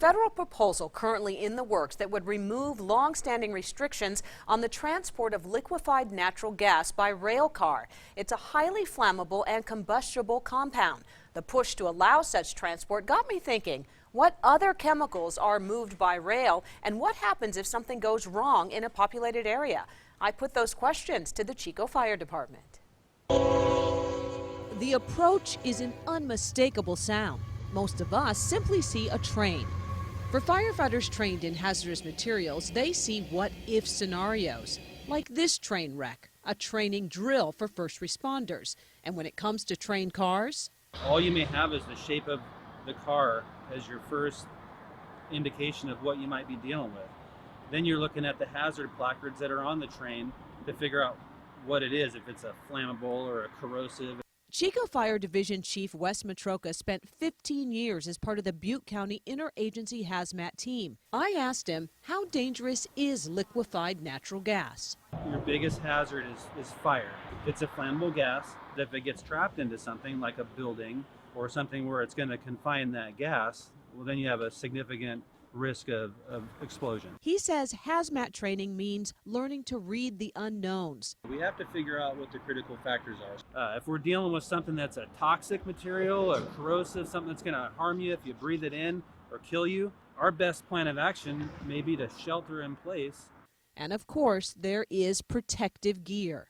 federal proposal currently in the works that would remove long-standing restrictions on the transport of liquefied natural gas by rail car. It's a highly flammable and combustible compound. The push to allow such transport got me thinking, what other chemicals are moved by rail, and what happens if something goes wrong in a populated area? I put those questions to the Chico Fire Department. The approach is an unmistakable sound. Most of us simply see a train. For firefighters trained in hazardous materials, they see what-if scenarios, like this train wreck, a training drill for first responders. And when it comes to train cars, all you may have is the shape of the car as your first indication of what you might be dealing with. Then you're looking at the hazard placards that are on the train to figure out what it is, if it's a flammable or a corrosive. Chico Fire Division Chief Wes Matroka spent 15 years as part of the Butte County Interagency Hazmat team. I asked him, how dangerous is liquefied natural gas? Your biggest hazard is fire. It's a flammable gas that if it gets trapped into something like a building or something where it's going to confine that gas, well, then you have a significant risk of explosion. He says hazmat training means learning to read the unknowns. We have to figure out what the critical factors are. If we're dealing with something that's a toxic material or corrosive, something that's going to harm you if you breathe it in or kill you, our best plan of action may be to shelter in place. And of course, there is protective gear.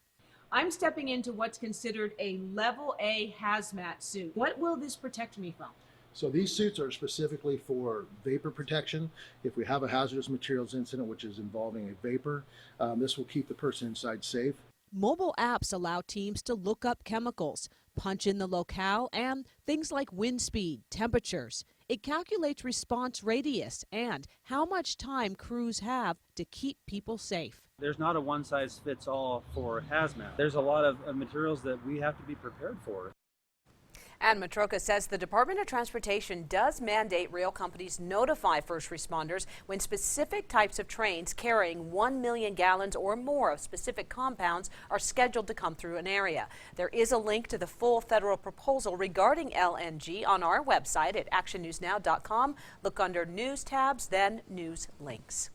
I'm stepping into what's considered a level A hazmat suit. What will this protect me from? So these suits are specifically for vapor protection. If we have a hazardous materials incident which is involving a vapor, this will keep the person inside safe. Mobile apps allow teams to look up chemicals, punch in the locale, and things like wind speed, temperatures. It calculates response radius and how much time crews have to keep people safe. There's not a one-size-fits-all for hazmat. There's a lot of materials that we have to be prepared for. And Matroka says the Department of Transportation does mandate rail companies notify first responders when specific types of trains carrying 1 million gallons or more of specific compounds are scheduled to come through an area. There is a link to the full federal proposal regarding LNG on our website at actionnewsnow.com. Look under News tabs, then News Links.